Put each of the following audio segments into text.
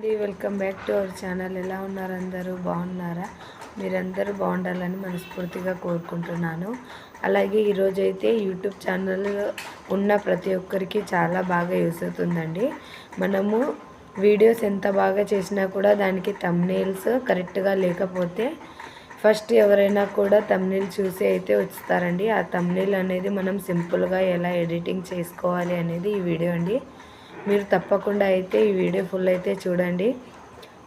Welcome back to our channel. ఎలా ఉన్నారు? అందరూ బాగున్నారా? మీరందరూ బాగుండాలని మనస్ఫూర్తిగా కోరుకుంటున్నాను. అలాగే ఈరోజైతే యూట్యూబ్ ఛానల్ ఉన్న ప్రతి ఒక్కరికి చాలా బాగా యూస్ అవుతుందండి. మనము వీడియోస్ ఎంత బాగా చేసినా కూడా దానికి థంబ్నెయిల్స్ కరెక్ట్గా లేకపోతే ఫస్ట్ ఎవరైనా కూడా థంబ్నెయిల్ చూసి అయితే వస్తారండి. ఆ థంబ్నెయిల్ అనేది మనం సింపుల్గా ఎలా ఎడిటింగ్ చేసుకోవాలి అనేది ఈ వీడియో అండి. మీరు తప్పకుండా అయితే ఈ వీడియో ఫుల్ అయితే చూడండి.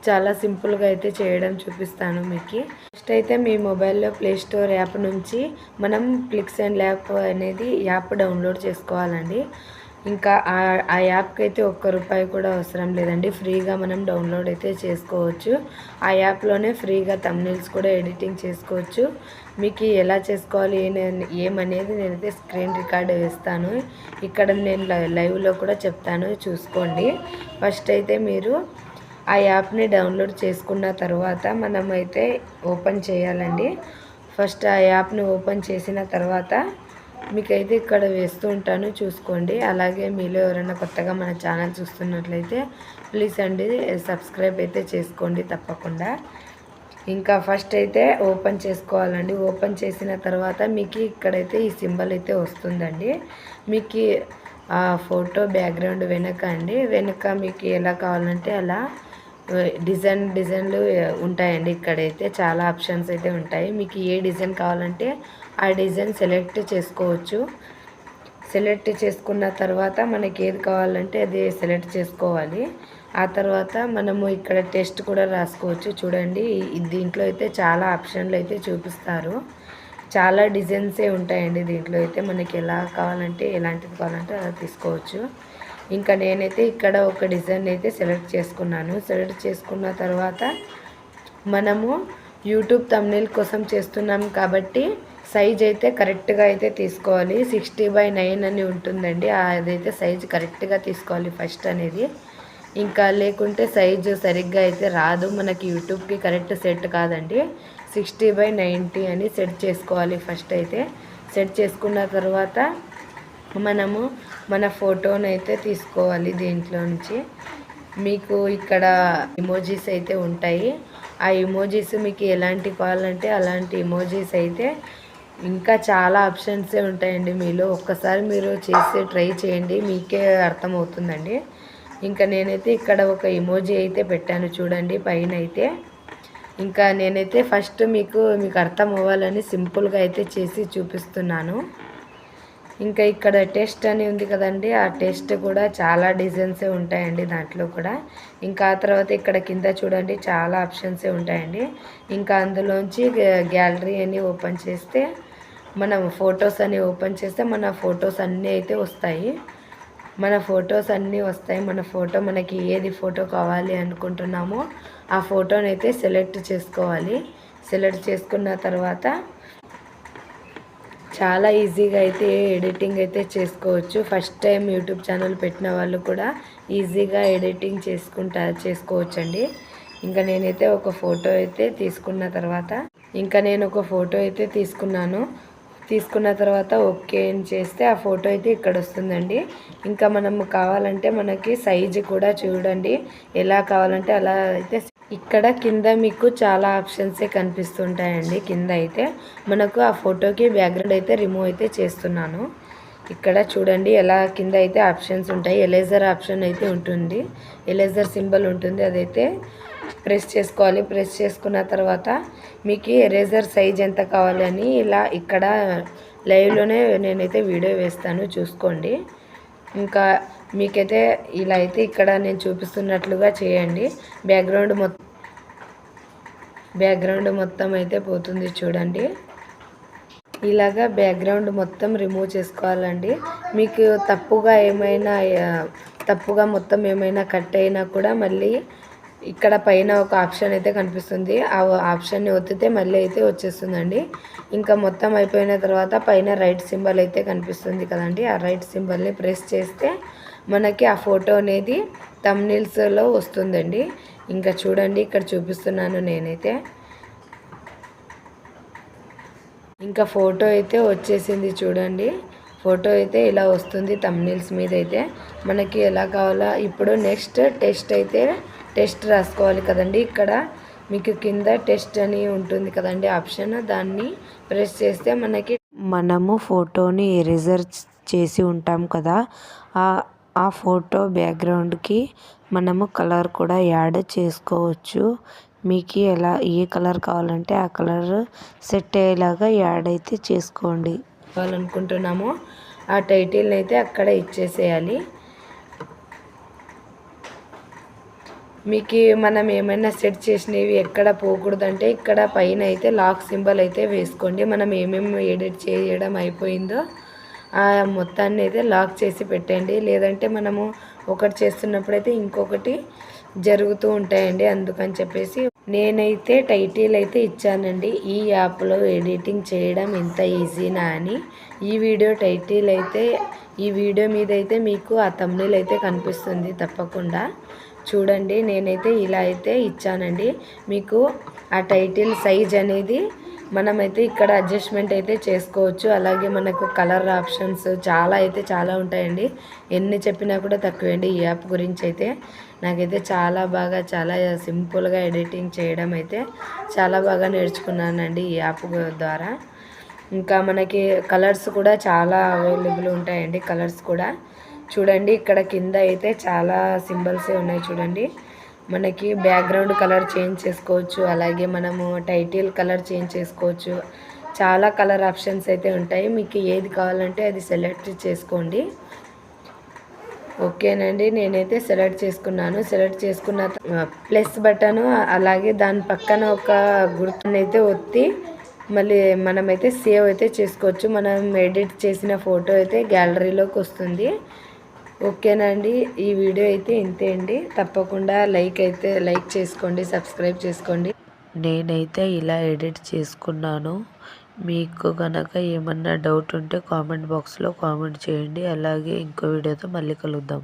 చాలా సింపుల్గా అయితే చేయడం చూపిస్తాను మీకు. ఫస్ట్ అయితే మీ మొబైల్లో ప్లే స్టోర్ యాప్ నుంచి మనం క్లిక్స్ అండ్ ల్యాప్ అనేది యాప్ డౌన్లోడ్ చేసుకోవాలండి. ఇంకా ఆ యాప్కి అయితే ₹1 కూడా అవసరం లేదండి. ఫ్రీగా మనం డౌన్లోడ్ అయితే చేసుకోవచ్చు. ఆ యాప్లోనే ఫ్రీగా థంబ్నెయిల్స్ కూడా ఎడిటింగ్ చేసుకోవచ్చు. మీకు ఎలా చేసుకోవాలి ఏమనేది నేనైతే స్క్రీన్ రికార్డ్ వేస్తాను. ఇక్కడ నేను లైవ్లో కూడా చెప్తాను, చూసుకోండి. ఫస్ట్ అయితే మీరు ఆ యాప్ని డౌన్లోడ్ చేసుకున్న తర్వాత మనమైతే ఓపెన్ చేయాలండి. ఫస్ట్ ఆ యాప్ని ఓపెన్ చేసిన తర్వాత మీకైతే ఇక్కడ వేస్తూ ఉంటాను, చూసుకోండి. అలాగే మీలో ఎవరైనా కొత్తగా మన ఛానల్ చూస్తున్నట్లయితే ప్లీజ్ అండి సబ్స్క్రైబ్ అయితే చేసుకోండి తప్పకుండా. ఇంకా ఫస్ట్ అయితే ఓపెన్ చేసుకోవాలండి. ఓపెన్ చేసిన తర్వాత మీకు ఇక్కడైతే ఈ సింబల్ అయితే వస్తుందండి. మీకు ఆ ఫోటో బ్యాక్గ్రౌండ్ వెనక మీకు ఎలా కావాలంటే అలా డిజైన్లు ఉంటాయండి. ఇక్కడైతే చాలా ఆప్షన్స్ అయితే ఉంటాయి. మీకు ఏ డిజైన్ కావాలంటే ఆ డిజైన్ సెలెక్ట్ చేసుకోవచ్చు. సెలెక్ట్ చేసుకున్న తర్వాత మనకి ఏది కావాలంటే అది సెలెక్ట్ చేసుకోవాలి. ఆ తర్వాత మనము ఇక్కడ టెస్ట్ కూడా రాసుకోవచ్చు. చూడండి, దీంట్లో అయితే చాలా ఆప్షన్లు అయితే చూపిస్తారు. చాలా డిజైన్సే ఉంటాయండి దీంట్లో అయితే. మనకి ఎలా కావాలంటే ఎలాంటిది కావాలంటే అలా తీసుకోవచ్చు. ఇంకా నేనైతే ఇక్కడ ఒక డిజైన్ అయితే సెలెక్ట్ చేసుకున్నాను. సెలెక్ట్ చేసుకున్న తర్వాత మనము యూట్యూబ్ థంబ్నెయిల్ కోసం చేస్తున్నాం కాబట్టి సైజ్ అయితే కరెక్ట్గా అయితే తీసుకోవాలి. 60:9 అని ఉంటుందండి. అదైతే సైజు కరెక్ట్గా తీసుకోవాలి ఫస్ట్ అనేది. ఇంకా లేకుంటే సైజు సరిగ్గా అయితే రాదు, మనకి యూట్యూబ్కి కరెక్ట్ సెట్ కాదండి. 60:90 అని సెట్ చేసుకోవాలి ఫస్ట్ అయితే. సెట్ చేసుకున్న తర్వాత మనము మన ఫోటోని అయితే తీసుకోవాలి. దీంట్లో నుంచి మీకు ఇక్కడ ఇమోజీస్ అయితే ఉంటాయి. ఆ ఇమోజీస్ మీకు ఎలాంటి కావాలంటే అలాంటి ఇమోజీస్ అయితే ఇంకా చాలా ఆప్షన్సే ఉంటాయండి. మీలో ఒక్కసారి మీరు చేసి ట్రై చేయండి, మీకే అర్థమవుతుందండి. ఇంకా నేనైతే ఇక్కడ ఒక ఇమోజీ అయితే పెట్టాను చూడండి పైన అయితే. ఇంకా నేనైతే ఫస్ట్ మీకు అర్థం అవ్వాలని సింపుల్గా అయితే చేసి చూపిస్తున్నాను. ఇంకా ఇక్కడ టెస్ట్ అని ఉంది కదండి, ఆ టెస్ట్ కూడా చాలా డిజైన్సే ఉంటాయండి దాంట్లో కూడా. ఇంకా ఆ తర్వాత ఇక్కడ కింద చూడండి చాలా ఆప్షన్సే ఉంటాయండి. ఇంకా అందులోంచి గ్యాలరీ అని ఓపెన్ చేస్తే మనం ఫొటోస్ అని ఓపెన్ చేస్తే మన ఫొటోస్ అన్నీ అయితే వస్తాయి. మన ఫోటో మనకి ఏది ఫోటో కావాలి అనుకుంటున్నామో ఆ ఫోటోని అయితే సెలెక్ట్ చేసుకోవాలి. సెలెక్ట్ చేసుకున్న తర్వాత చాలా ఈజీగా అయితే ఎడిటింగ్ అయితే చేసుకోవచ్చు. ఫస్ట్ టైం యూట్యూబ్ ఛానల్ పెట్టిన వాళ్ళు కూడా ఈజీగా ఎడిటింగ్ చేసుకోవచ్చండి. ఇంకా నేనైతే ఒక ఫోటో అయితే తీసుకున్న తర్వాత నేను ఒక ఫోటో అయితే తీసుకున్న తర్వాత ఓకే అని చేస్తే ఆ ఫోటో అయితే ఇక్కడ వస్తుందండి. ఇంకా మనము కావాలంటే మనకి సైజు కూడా చూడండి ఎలా కావాలంటే అలా అయితే. ఇక్కడ కింద మీకు చాలా ఆప్షన్సే కనిపిస్తుంటాయండి. కింద అయితే మనకు ఆ ఫోటోకి బ్యాక్గ్రౌండ్ అయితే రిమూవ్ అయితే చేస్తున్నాను. ఇక్కడ చూడండి ఎలా కింద అయితే ఆప్షన్స్ ఉంటాయి. ఎరేజర్ ఆప్షన్ అయితే ఉంటుంది, ఎరేజర్ సింబల్ ఉంటుంది, అదైతే ప్రెస్ చేసుకోవాలి. ప్రెస్ చేసుకున్న తర్వాత మీకు ఎరేజర్ సైజ్ ఎంత కావాలని ఇలా ఇక్కడ లైవ్లోనే నేనైతే వీడియో వేస్తాను, చూసుకోండి. ఇంకా మీకైతే ఇలా అయితే ఇక్కడ నేను చూపిస్తున్నట్లుగా చేయండి. బ్యాక్గ్రౌండ్ మొత్తం అయితే పోతుంది చూడండి. ఇలాగా బ్యాక్గ్రౌండ్ మొత్తం రిమూవ్ చేసుకోవాలండి. మీకు తప్పుగా మొత్తం ఏమైనా కట్ అయినా కూడా మళ్ళీ ఇక్కడ పైన ఒక ఆప్షన్ అయితే కనిపిస్తుంది. ఆ ఆప్షన్ని ఒత్తితే మళ్ళీ అయితే వచ్చేస్తుందండి. ఇంకా మొత్తం అయిపోయిన తర్వాత పైన రైట్ సింబల్ అయితే కనిపిస్తుంది కదండి, ఆ రైట్ సింబల్ని ప్రెస్ చేస్తే మనకి ఆ ఫోటో అనేది థంబ్నెయిల్స్లో వస్తుందండి. ఇంకా చూడండి ఇక్కడ చూపిస్తున్నాను నేనైతే. ఇంకా ఫోటో అయితే వచ్చేసింది చూడండి. ఫోటో అయితే ఇలా వస్తుంది థంబ్నెయిల్స్ మీద అయితే. మనకి ఎలా కావాలా ఇప్పుడు నెక్స్ట్ టెస్ట్ అయితే టెస్ట్ రాసుకోవాలి కదండి. ఇక్కడ మీకు కింద టెస్ట్ అని ఉంటుంది కదండి ఆప్షన్, దాన్ని ప్రెస్ చేస్తే మనము ఫోటోని ఎరేజర్ చేసి ఉంటాం కదా, ఆ ఫోటో బ్యాక్గ్రౌండ్కి మనము కలర్ కూడా యాడ్ చేసుకోవచ్చు. మీకు ఏ కలర్ కావాలంటే ఆ కలర్ సెట్ అయ్యేలాగా యాడ్ అయితే చేసుకోండి. కావాలనుకుంటున్నామో ఆ టైటిల్ని అయితే అక్కడ ఇచ్చేసేయాలి. మీకు మనం ఏమైనా సెట్ చేసినవి ఎక్కడ పోకూడదంటే ఇక్కడ పైన అయితే లాక్ సింబల్ అయితే వేసుకోండి. మనం ఏమేమి ఎడిట్ చేయడం అయిపోయిందో ఆ మొత్తాన్ని అయితే లాక్ చేసి పెట్టండి. లేదంటే మనము ఒకటి చేస్తున్నప్పుడైతే ఇంకొకటి జరుగుతూ ఉంటాయండి. అందుకని చెప్పేసి నేనైతే టైటిల్ అయితే ఇచ్చానండి, ఈ యాప్లో ఎడిటింగ్ చేయడం ఎంత ఈజీనా అని. ఈ వీడియో టైటిల్ అయితే ఈ వీడియో మీద అయితే మీకు ఆ థంబ్నెయిల్ అయితే కనిపిస్తుంది, తప్పకుండా చూడండి. నేనైతే ఇలా అయితే ఇచ్చానండి. మీకు ఆ టైటిల్ సైజ్ అనేది మనమైతే ఇక్కడ అడ్జస్ట్మెంట్ అయితే చేసుకోవచ్చు. అలాగే మనకు కలర్ ఆప్షన్స్ చాలా ఉంటాయండి. ఎన్ని చెప్పినా కూడా తక్కువేండి. ఈ యాప్ గురించి అయితే నాకైతే చాలా సింపుల్గా ఎడిటింగ్ చేయడం అయితే చాలా బాగా నేర్చుకున్నానండి ఈ యాప్ ద్వారా. ఇంకా మనకి కలర్స్ కూడా చాలా అవైలబుల్ ఉంటాయండి. కలర్స్ కూడా చూడండి, ఇక్కడ కింద అయితే చాలా సింబల్సే ఉన్నాయి చూడండి. మనకి బ్యాక్గ్రౌండ్ కలర్ చేంజ్ చేసుకోవచ్చు, అలాగే మనము టైటిల్ కలర్ చేంజ్ చేసుకోవచ్చు. చాలా కలర్ ఆప్షన్స్ అయితే ఉంటాయి. మీకు ఏది కావాలంటే అది సెలెక్ట్ చేసుకోండి. ఓకేనండి, నేనైతే సెలెక్ట్ చేసుకున్నాను. సెలెక్ట్ చేసుకున్న ప్లస్ బటన్, అలాగే దాని పక్కన ఒక గుర్తుని అయితే ఒత్తి మళ్ళీ మనమైతే సేవ్ అయితే చేసుకోవచ్చు. మనం ఎడిట్ చేసిన ఫోటో అయితే గ్యాలరీలోకి వస్తుంది. ఓకేనండి, ఈ వీడియో అయితే ఇంతే అండి. తప్పకుండా లైక్ చేసుకోండి, సబ్స్క్రైబ్ చేసుకోండి. నేనైతే ఇలా ఎడిట్ చేసుకున్నాను. మీకు కనుక ఏమన్నా డౌట్ ఉంటే కామెంట్ బాక్స్లో కామెంట్ చేయండి. అలాగే ఇంకో వీడియోతో మళ్ళీ కలుద్దాం.